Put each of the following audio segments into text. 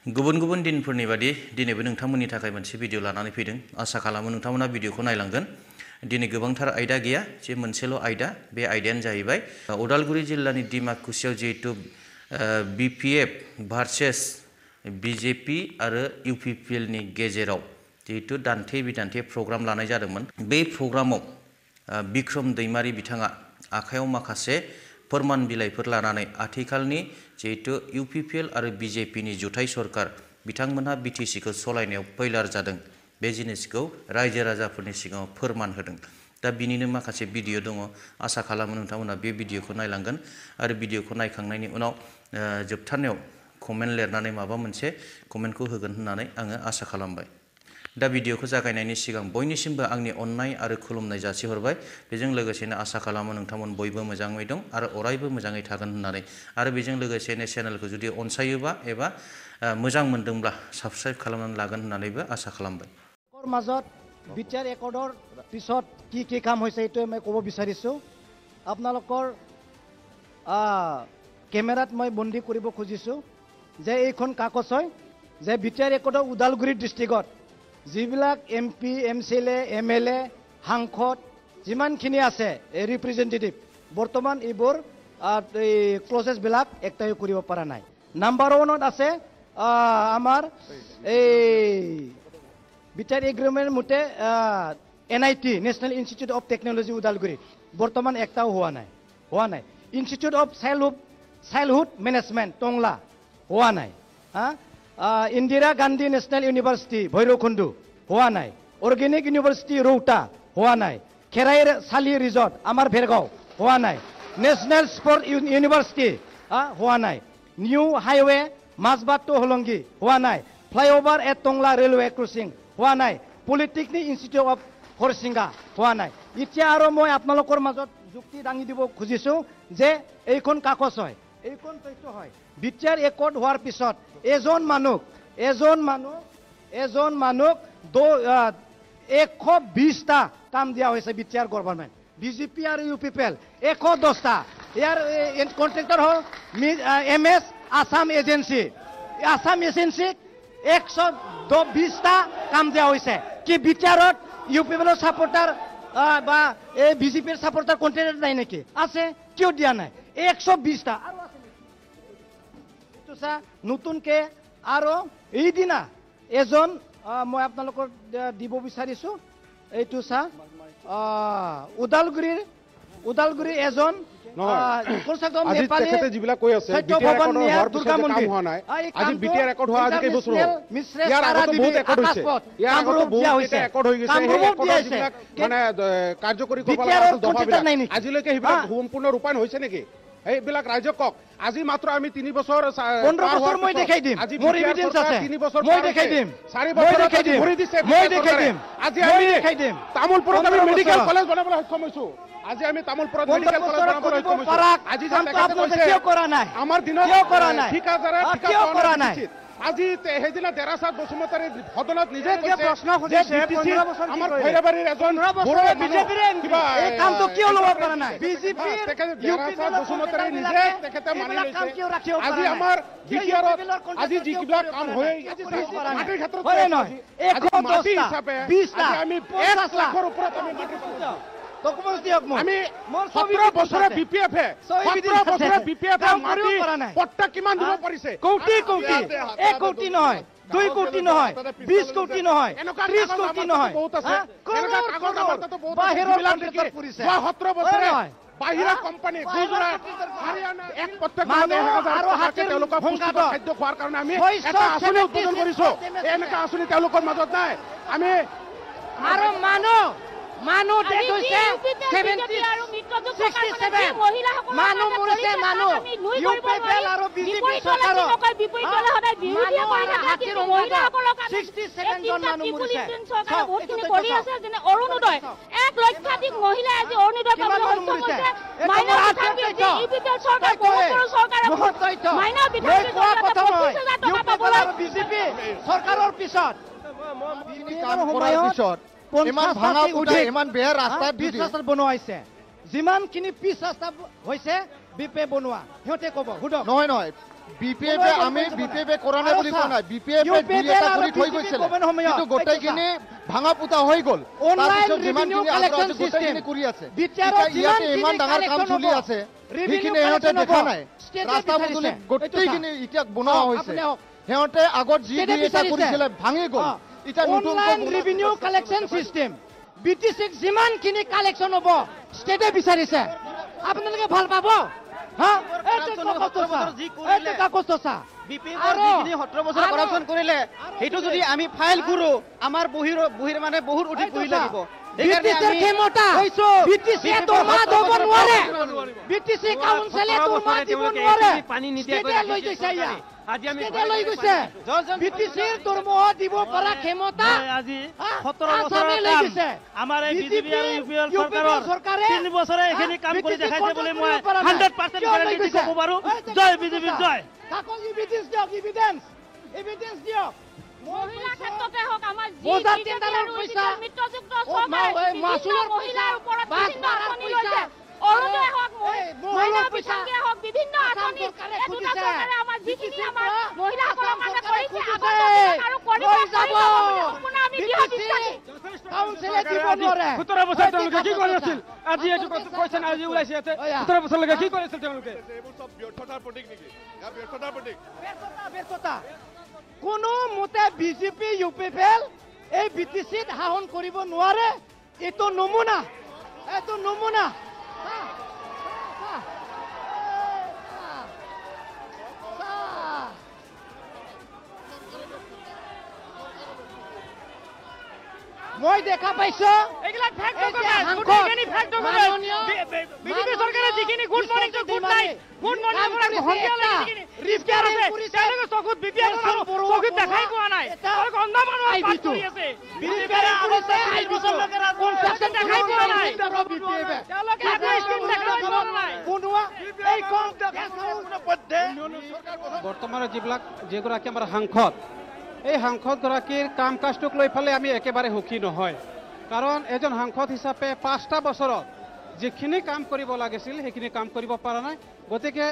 गुबुन गुबुन दिनफोरनि बादि दिनैबो नोंथांमोननि थाखाय मोनसे भिडिअ लानानै फैदों। आसा खालामो नोंथांमोना भिडिअखौ नायलांगोन। दिनै गोबांथार आयदा गैया, जे मोनसेल' आयदा, बे आयदायानो जाहैबाय उदालगुरि जिल्लानि डिमाकुसियाव जिहेतु BPF भार्सेस BJP आरो UPPL नि गेजेराव जिहेतु दान्थे बिदान्थे प्रग्राम लानाय जादोंमोन। बे प्रग्रामाव बिक्रम दैमारी बिथाङा आखायाव माखासे फोरमान बिलाइफोर लानानै आथिखालनि जिहेतु UPPL आरो BJP नि जुथाइ सरकार बिथांमोनहा BTC खौ सलायनायाव फैलार जादों, बे जिनिसखौ रायजो राजाफोरनि सिगाङाव फोरमान होदों। दा बिनिनो माखासे भिडिअ दङ। आसा खालामो नोंथांमोना बे भिडिअखौ नायलांगोन आरो भिडिअखौ नायखांनायनि उनाव जोबथारनायाव कमेन्ट लिरनानै माबा मोनसे कमेन्टखौ होगोन होननानै आङो आसा खालामबाय। दा भिडिअखौ जागायनायनि सिगां बयनिसिमबो आंनि अननाय आरो खुलुमनाय जासिहरबाय। बेजों लोगोसेनो आसा खालामो नोंथांमोन बयबो मोजाङै दं आरो अरायबो मोजाङै थागोन होननानै। आरो बेजों लोगोसेनो चेनेलखौ जुदि अनसायोबा एबा मोजां मोनदोंब्ला साबस्क्राइब खालामनानै लागोन होननानैबो आसा खालामबाय। মাজত বিচাৰ ৰেকৰ্ডৰ পিছত কি কাম হৈছে এইটো মই ক'ব বিচাৰিছোঁ। আপোনালোকৰ কেমেৰাত মই বন্দী কৰিব খুজিছোঁ যে এইখন কাগজ হয় যে বিচাৰ ৰেকৰ্ডৰ ওদালগুৰি ডিষ্ট্ৰিক্টত যিবিলাক MP, MCLA, MLA, সাংসদ যিমানখিনি আছে ৰিপ্ৰেজেণ্টেটিভ, বৰ্তমান এইবোৰ এই প্ৰচেছবিলাক একটাইও কৰিব পৰা নাই। নাম্বাৰ 1ত আছে আমাৰ এই বিচাৰ এগ্ৰিমেণ্ট মতে NIT national institute of technology Udalguri বৰ্তমান একটাও হোৱা নাই। Institute of childhood management Tangla হোৱা নাই। ইন্দিৰা গান্ধী নেশ্যনেল ইউনিভাৰ্চিটি ভৈৰৱকুণ্ড হোৱা নাই। অৰ্গেনিক ইউনিভাৰ্চিটি ৰৌতা হোৱা নাই। খেৰাই চালি ৰিজৰ্ট আমাৰ ভেৰগাঁও হোৱা নাই। নেশ্যনেল স্পৰ্ট ইউনিভাৰ্চিটি হোৱা নাই। নিউ হাইৱে মাজবাট টু হলংগি হোৱা নাই। Flyover at Tangla railway crossing হোৱা নাই। পলিটেকনিক ইনষ্টিটিউট অফ হৰচিংগা হোৱা নাই। এতিয়া আৰু মই আপোনালোকৰ মাজত যুক্তি দাঙি দিব খুজিছোঁ যে এইখন কাগজ হয়, এইখন তথ্য হয়। বিচাৰ ৰেকৰ্ড হোৱাৰ পিছত এজন মানুহ 120টা কাম দিয়া হৈছে বিচাৰ গভৰ্ণমেণ্ট। BJP আৰু UPPL 110টা। ইয়াৰ কণ্ট্ৰেক্টৰ হ'ল MS আছাম এজেঞ্চি। আছাম এজেঞ্চিক 120টা কাম দিয়া হৈছে। কি বিচাৰত UPPLৰ ছাপৰ্টাৰ বা এই BJPৰ ছাপৰ্টাৰ কণ্ট্ৰেক্টৰ নাই নেকি? আছে। কিয় দিয়া নাই? 120টা আৰু আছে। এইটো চা নতুনকৈ আৰু এইদিনা এজন মই আপোনালোকৰ দিব বিচাৰিছোঁ। এইটো চা ওদালগুৰিৰ এজন যিবিলাক কৈ আছে কাৰ্যকৰী আজিলৈকে সেইবিলাক সম্পূৰ্ণ ৰূপায়ণ হৈছে নেকি? এইবিলাক ৰাইজক কওক। আজি মাত্ৰ আমি 3 বছৰ 15 বছৰ মই দেখাই দিম। মোৰ এভিডেন্স আছে। 3 বছৰ মই দেখাই দিম। 4 বছৰ ভৰি দিছে। মই দেখাই দিম। আজি আমি তামোলপুৰত আমি মেডিকেল কলেজ বনাবলৈ সক্ষম হৈছো। আজি আমি তামোলপুৰত মেডিকেল কলেজ বনাবলৈ সক্ষম হৈছো। আজি কিয় কৰা নাই? আমাৰ দিনত কিয় কৰা নাই? ঠিকাদাৰে কিয় কৰা নাই? আজি সেইদিনা দেৰাচাঁদ বসুমতাৰী সদনত নিজে প্ৰশ্ন সুধিছে। আমাৰ ভৈৰাবাৰীৰ এজন এই কামটো কিয় ল'ব পৰা নাই? BJP দেৰাচাঁদ বসুমতাৰী নিজে তেখেতে মানি লৈছে। আজি আমাৰ বিটিআৰত আজি যিবিলাক কাম হৈ মাটিৰ ক্ষেত্ৰত মাটি হিচাপে আমি 1 লাখৰ ওপৰত আমি মাটি আমি 17 বছৰে BPF-এ পট্টা কিমান দিব পাৰিছে? কোটি 1 কোটি নহয়, 2 কোটি নহয়, 20 কোটি নহয়, 30 কোটি নহয়। বাহিৰৰ 17 বছৰে বাহিৰা কোম্পানী গুজৰাট হাৰিয়ানা প্ৰত্যেক তেওঁলোকৰ পুষ্টিকৰ খাদ্য খোৱাৰ কাৰণে আমি এটা আঁচনি উৎপাদন কৰিছোঁ। এনেকুৱা আঁচনি তেওঁলোকৰ মাজত নাই। আমি আৰু মানুহ ডেথ হৈছে 67 মানুহ মৰিছে। মানুহ UPPL আৰু BJP চৰকাৰৰ 67 জন মানুহ মৰিছে। বহুতখিনি কৰি আছে। যেনে অৰুণোদয় 1 লক্ষাধিক মহিলাই আজি অৰুণোদয় পাবলৈ সক্ষম হৈছে। UPPL চৰকাৰ BJP চৰকাৰৰ পিছত ইমান ভাঙা উঠি ইমান বেয়া ৰাস্তাত পিচ ৰাস্তাত বনোৱা হৈছে। যিমানখিনি পিচ ৰাস্তা হৈছে BPF বনোৱা সিহঁতে ক'ব। নহয় বিপিএফ আমি বিপিএফ কৰা নাই বুলি কোৱা নাই বিপিএফ দুই এটা কৰি থৈ গৈছিল কিন্তু গোটেইখিনি ভাঙা পুতা হৈ গ'ল তাৰপিছত যিমানখিনি আগ্ৰহ গোটেইখিনি কৰি আছে ইয়াতে ইমান ডাঙৰ কাম চলি আছে সেইখিনি সিহঁতে দেখা নাই ৰাস্তা পদূলি গোটেইখিনি এতিয়া বনোৱা হৈছে সিহঁতে আগত যি দুই এটা কৰিছিলে ভাঙি গ'ল এতিয়া নতুন ৰেভিনিউ কালেকশ্যন চিষ্টেম বিটিচিক যিমানখিনি কালেকশ্যন হ'ব ষ্টেটে বিচাৰিছে আপোনালোকে ভাল পাব হা সেইটো যদি আমি ফাইল কৰো আমাৰ বহিৰ মানে বহুত অধিক বহি লাগিব পানী নিদিয়া আজি আমি লৈ গৈছে বিটিচিৰ দৰমহা দিব পৰা ক্ষমতা আজি 17 বছৰৰ কাম আমাৰ এই বিজেপি আৰু ইউপিএল চৰকাৰে 3 বছৰে এখিনি কাম কৰি দেখাইছে বুলি মই 100% গ্যাৰান্টি দিব পাৰো জয় বিজেপি জয় কাকজ এভিডেন্স দিয়ক এভিডেন্স দিয়ক মহিলা ক্ষেত্ৰতে হওক আমাৰ বজাৰ টেণ্ডাৰৰ পইচা মিত্ৰযুক্ত চৰকাৰে মাছুলৰ মহিলাৰ ওপৰত বিভিন্ন আঁচনি লৈছে অৰুণোদয় হওক মহিলা বিচংগে হওক বিভিন্ন আঁচনি এই দুটা চৰকাৰে আমাৰ যিখিনি আমাৰ মহিলাসকলৰ কাৰণে কৰিছে আৰু কৰিব যাব সম্পূৰ্ণ আমি বিহাবিস্তাৰী কাউন্সিলে দিব নোৱাৰে 17 বছৰ তেওঁলোকে কি কৰি আছিল আজি এইটো কৈছে না আজি ওলাইছে ইয়াতে 17 বছৰলৈকে কি কৰিছিল তেওঁলোকে এইবোৰ সব ব্যৰ্থতাৰ প্ৰতীক নেকি ব্যৰ্থতাৰ প্ৰতীক ব্যৰ্থতা কোনো মতে বিজেপি ইউপিএল এই বিটিচিত শাসন কৰিব নোৱাৰে এইটো নমুনা মই দেখা পাইছো এইবিলাক ফেক ডকুমেন্ট গোটেইখিনি ফেক ডকুমেন্ট বিজেপি চৰকাৰে যিখিনি good morning to good night good morning পৰা ঘণ্টা লাগি ৰিস্কাৰ আছে তেওঁলোকে চকুত বিপিএল চকুত দেখাই পোৱা নাই তেওঁলোকে অন্ধ মানুহ পাছ কৰি আছে বিজেপিৰে কৰিছে 5 বছৰলৈকে কনসেপ্ট দেখাই পোৱা নাই তেওঁলোকে এটা স্কিম দেখাই পোৱা নাই বনোৱা এই কম বৰ্তমানৰ যিগৰাকী আমাৰ সাংসদ এই সাংসদগৰাকীৰ কাম কাজটোক লৈ ফালে আমি একেবাৰে সুখী নহয় কাৰণ এজন সাংসদ হিচাপে 5টা বছৰত যিখিনি কাম কৰিব লাগিছিল সেইখিনি কাম কৰিব পৰা নাই গতিকে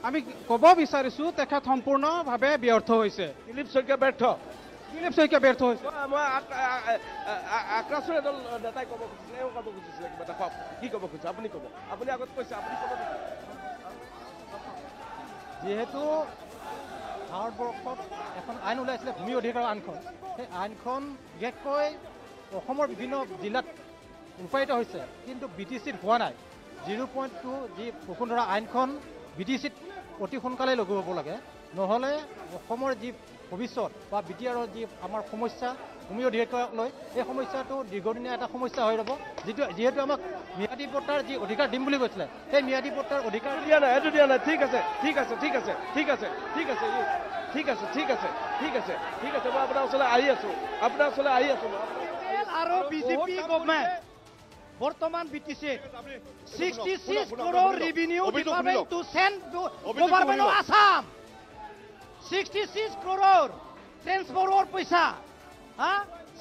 আমি ক'ব বিচাৰিছো তেখেত সম্পূৰ্ণভাৱে ব্যৰ্থ হৈছে দিলীপ শইকীয়া ব্যৰ্থ হৈছে মই আক্ৰাসৰ এডল নেতাই ক'ব খুজিছিলে কিবা এটা কওক কি ক'ব খুজিছে আপুনি ক'ব আপুনি আগত কৈছে আপুনি ক'ব যিহেতু ভাৰতবৰ্ষত এখন আইন ওলাইছিলে ভূমি অধিকাৰ আইনখন সেই আইনখন বিশেষকৈ অসমৰ বিভিন্ন জিলাত ৰূপায়িত হৈছে কিন্তু বিটিচিত হোৱা নাই 0.2 যি বসুন্ধৰা আইনখন বিটিচিত অতি সোনকালে লাগু হ'ব লাগে নহ'লে অসমৰ যি ভৱিষ্যত বা বিটিআৰৰ যি আমাৰ সমস্যা ভূমি অধিকাৰক লৈ এই সমস্যাটো দীৰ্ঘদিনীয়া এটা সমস্যা হৈ ৰ'ব যিহেতু আমাক ম্যাদী পট্টাৰ যি অধিকাৰ দিম বুলি কৈছিলে সেই ম্যাদী পট্টাৰ অধিকাৰ দিয়া নাই এইটো দিয়া নাই ঠিক আছে মই আপোনাৰ ওচৰলৈ আহি আছো আৰু বিজেপি গভৰ্ণমেণ্ট বৰ্তমান বিটিচিত 66 crore revenue department to send to government of Assam 66 crore transport পইচা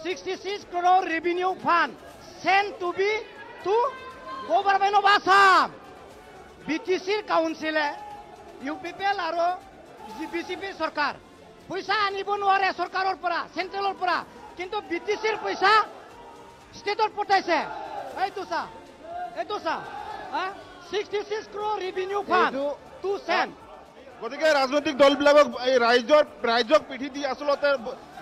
66 crore revenue fund sent to be to government of Assam বিটিচিৰ কাউন্সিলে ইউপিএল আৰু বিজেপি চৰকাৰ পইচা আনিব নোৱাৰে চৰকাৰৰ পৰা চেন্ট্ৰেলৰ পৰা কিন্তু বিটিচিৰ পইচা ষ্টেটত পঠাইছে এইটো চা 66 crore revenue fund to send গতিকে ৰাজনৈতিক দলবিলাকক এই ৰাইজক পিঠি দি আচলতে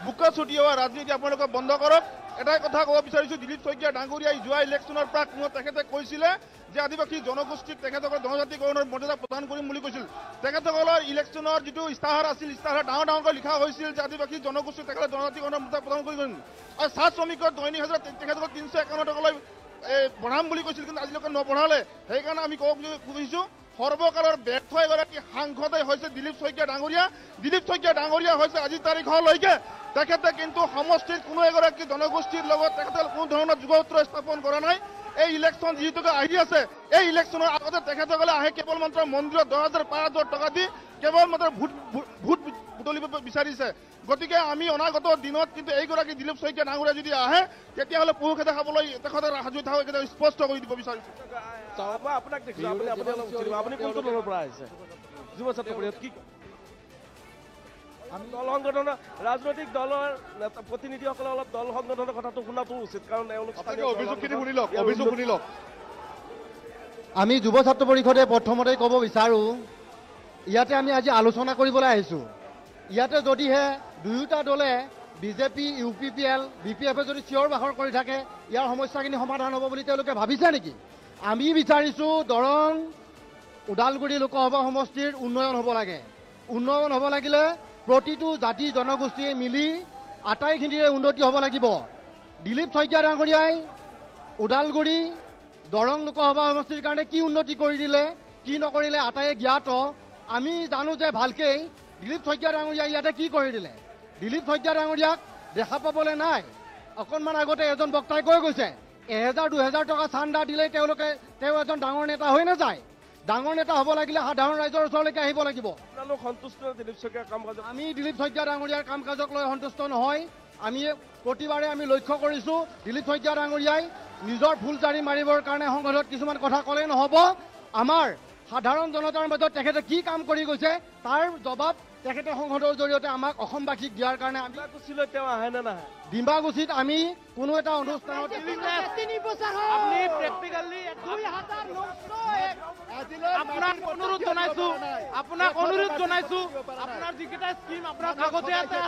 বুকা ছটিওৱা ৰাজনীতি আপোনালোকে বন্ধ কৰক এটাই কথা ক'ব বিচাৰিছো দিলীপ শইকীয়া ডাঙৰীয়াই যোৱা ইলেকশ্যনৰ প্ৰাক তেখেতে কৈছিলে যে আদিবাসী জনগোষ্ঠীক তেখেতসকল জনজাতিকৰণৰ মৰ্যাদা প্ৰদান কৰিম বুলি কৈছিল তেখেতসকলৰ ইলেকশ্যনৰ যিটো ইস্তাহাৰ আছিল ইস্তাহাৰ ডাঙৰকৈ লিখা হৈছিল যে আদিবাসী জনগোষ্ঠীক তেখেতে জনজাতিকৰণৰ মৰ্যাদা প্ৰদান কৰিম আৰু চাহ শ্ৰমিকৰ দৈনিক হাজিৰা তেখেতসকল 351 টকালৈ বঢ়াম বুলি কৈছিল কিন্তু আজিলৈকে নবঢ়ালে সেইকাৰণে আমি ক'ব খুজিছো সৰ্বকালৰ ব্যৰ্থ এগৰাকী সাংসদে হৈছে দিলীপ শইকীয়া ডাঙৰীয়া হৈছে আজিৰ তাৰিখলৈকে তেখেতে কিন্তু সমষ্টিৰ কোনো এগৰাকী জনগোষ্ঠীৰ লগত তেখেতে কোনো ধৰণৰ যোগসূত্ৰ স্থাপন কৰা নাই এই ইলেকশ্যন যিহেতুকে আহি আছে এই ইলেকশ্যনৰ আগতে তেখেতসকলে আহে কেৱল মাত্ৰ মন্দিৰত 10,000-5,000 টকা দি কেৱল মাত্ৰ ভোট বুটলিব বিচাৰিছে গতিকে আমি অনাগত দিনত কিন্তু এইগৰাকী দিলীপ শইকীয়া ডাঙৰীয়া যদি আহে তেতিয়াহ'লে পুৰুষে খাবলৈ তেখেতে সাজু থাকক এটা স্পষ্ট কৰি দিব বিচাৰিছো আপোনাক দেখিছো আপুনি কোনটো দলৰ পৰা আহিছে যুৱ ছাত্ৰ পৰিষদ কি দল সংগঠনৰ ৰাজনৈতিক দলৰ প্ৰতিনিধিসকলে অলপ দল সংগঠনৰ কথাটো শুনাটো উচিত, কাৰণ অভিযোগখিনি শুনি লওক। আমি যুৱ ছাত্ৰ পৰিষদে প্ৰথমতে ক'ব বিচাৰোঁ, ইয়াতে আমি আজি আলোচনা কৰিবলৈ আহিছোঁ। ইয়াতে যদিহে দুয়োটা দলে বিজেপি, UPPL, BPF যদি চিঞৰ বাখৰ কৰি থাকে, ইয়াৰ সমস্যাখিনি সমাধান হ'ব বুলি তেওঁলোকে ভাবিছে নেকি? আমি বিচাৰিছোঁ দৰং ওদালগুৰি লোকসভা সমষ্টিৰ উন্নয়ন হ'ব লাগে। উন্নয়ন হ'ব লাগিলে প্ৰতিটো জাতি জনগোষ্ঠীয়ে মিলি আটাইখিনিৰে উন্নতি হ'ব লাগিব। দিলীপ শইকীয়া ডাঙৰীয়াই ওদালগুৰি দৰং লোকসভা সমষ্টিৰ কাৰণে কি উন্নতি কৰি দিলে, কি নকৰিলে আটাইয়ে জ্ঞাত। আমি জানো যে ভালকেই দিলীপ শইকীয়া ডাঙৰীয়াই ইয়াতে কি কৰি দিলে। দিলীপ শইকীয়া ডাঙৰীয়াক দেখা পাবলৈ নাই। অকণমান আগতে এজন বক্তাই কৈ গৈছে 1000-2000 টকা চান্দা দিলেই তেওঁ এজন ডাঙৰ নেতা হৈ নাযায়। ডাঙৰ নেতা হ'ব লাগিলে সাধাৰণ ৰাইজৰ ওচৰলৈকে আহিব লাগিব। আমি দিলীপ শইকীয়া ডাঙৰীয়াৰ কাম কাজক লৈ সন্তুষ্ট নহয়। আমি প্ৰতিবাৰে আমি লক্ষ্য কৰিছোঁ দিলীপ শইকীয়া ডাঙৰীয়াই নিজৰ ফুল জাৰি মাৰিবৰ কাৰণে সংসদত কিছুমান কথা ক'লে নহ'ব। আমাৰ সাধাৰণ জনতাৰ মাজত তেখেতে কি কাম কৰি গৈছে তাৰ জবাব তেখেতে সংসদৰ জৰিয়তে আমাক অসমবাসীক দিয়াৰ কাৰণে আমি তেওঁ আহে নে নাহে। ডিম্বাগুচিত আমি কোনো এটা অনুষ্ঠানত আপোনাক অনুৰোধ জনাইছোঁ আপোনাৰ যিকেইটা স্কিম আপোনাৰ কাগজে আছে,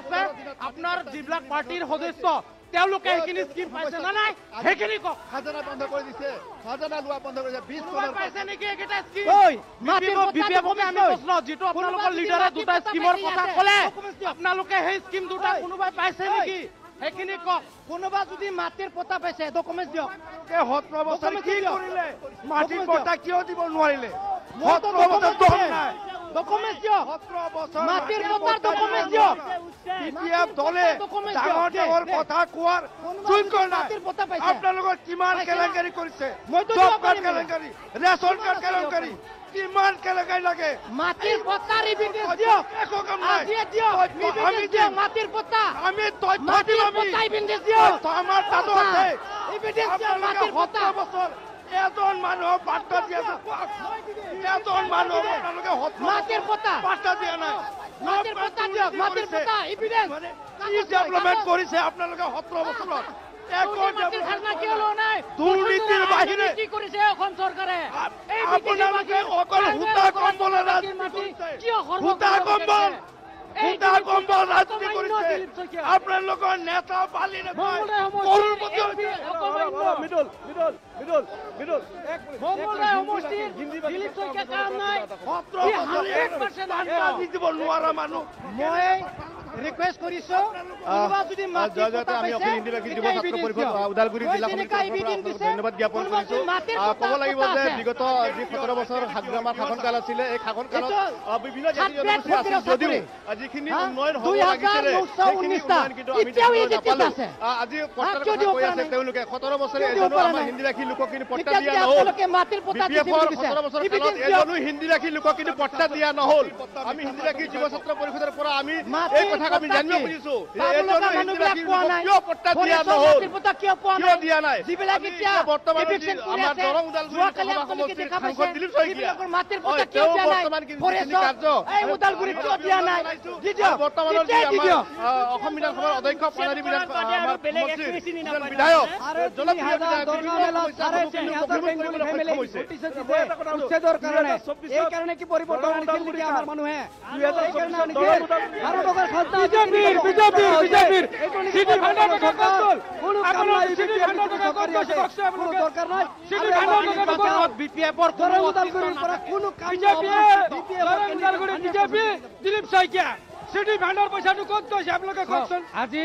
আপোনাৰ যিবিলাক পাৰ্টিৰ সদস্য তেওঁলোকে সেইখিনি স্কিম পাইছে নে নাই সেইখিনি কওক। খাজানা বন্ধ কৰি দিছে, খাজানা লোৱা বন্ধ কৰিছে, 20 পাইছে নেকি এইকেইটা স্কিম? যিটো আপোনালোকৰ লিডাৰে দুটা স্কিমৰ কথা ক'লে, আপোনালোকে সেই স্কিম দুটা কোনোবাই পাইছে নেকি সেইখিনি কওক। কোনোবা যদি মাটিৰ পতা পাইছে ডকুমেণ্ট দিয়ক। 17 বছৰ কি কৰিলে? মাটিৰ পতা কিয় দিব নোৱাৰিলে? 17 বছৰ দম নাই। ডকুমেণ্ট দিয়ক। 17 বছৰ মাটিৰ পতাৰ ডকুমেণ্ট দিয়ক। BPF দলে ডাঙৰ ডাঙৰ কথা কোৱাৰ যোগ্য নাই। আপোনালোকৰ কিমান কেলেংকাৰী কৰিছে? জব কাৰ্ড কেলেংকাৰী, ৰেচন কাৰ্ড কেলেংকাৰী, কিমান কেলেংকাৰী লাগে? মাটিৰ পতাৰ এভিডেন্স দিয়ক। একো কাম নাই। আমি দিয়ক মাটিৰ পতা। আমি তথ্য দিম। এভিডেন্স দিয়ক। আমাৰ তাতো আছে। এভিডেন্স দিয়ক মাটিৰ পতা। 17 বছৰ এজন মানুহক বাৰ্তা দিয়া নাই। এজন মানুহক আপোনালোকে মাটিৰ পতা বাৰ্তা দিয়া নাই। মাটিৰ পতা দিয়ক। মাটিৰ পতা এভিডেন্স কি ডেভেলপমেণ্ট কৰিছে আপোনালোকে 17 বছৰত? দুৰ্নীতিৰ বাহিৰে কি কৰিছে অসম চৰকাৰে? আপোনালোকে অকল সূতা কম্বলৰ ৰাজনীতি কৰিছে। আপোনালোকৰ নেতা বালি দিব নোৱাৰা মানুহ। মই ৰিকুৱেষ্ট কৰিছোঁ ওদালগুৰি জিলা ধন্যবাদ জ্ঞাপন কৰিছোঁ। ক'ব লাগিব যে বিগত যি 17 বছৰ আমাৰ শাসনকাল আছিলে, এই শাসনকালত বিভিন্ন জাতি জনগোষ্ঠী আছিল যদিও যিখিনি উন্নয়ন হ'ব লাগিছিলে সেইখিনি উন্নয়ন কিন্তু আমি নাপালোঁ। আজি পট্টা কৈ আছে তেওঁলোকে 17 বছৰে এজনো আমাৰ হিন্দী ৰাখি লোকক কিন্তু পট্টা দিয়া নহ'ল। BPFৰ 17 বছৰ কালত এজনো হিন্দী ৰাখি লোকক কিন্তু পট্টা দিয়া নহ'ল। আমি হিন্দী ৰাখি যুৱ ছাত্ৰ পৰিষদৰ পৰা আমি এই কথাক আমি জানিব খুজিছোঁ এজনো হিন্দী ৰাখি কিয় পট্টা দিয়া নহ'ল, কিয় দিয়া নাই? বৰ্তমান আমাৰ দৰং ওদালগুৰি লোকসভা সমষ্টিৰ সাংসদ দিলীপ শইকীয়া তেওঁ বৰ্তমান কিন্তু যিখিনি কাৰ্য বৰ্তমানৰ যি আমাৰ অসম বিধানসভাৰ অধ্যক্ষ প্ৰণালী বিধায়ক জনপ্ৰিয় এইকাৰণে কি পৰিৱৰ্তন আনিছিল আমাৰ মানুহে? দিলীপ শইকীয়া চিটি ভাণ্ডাৰ পইচাটো ক'ত গৈছে আপোনালোকে কওকচোন। আজি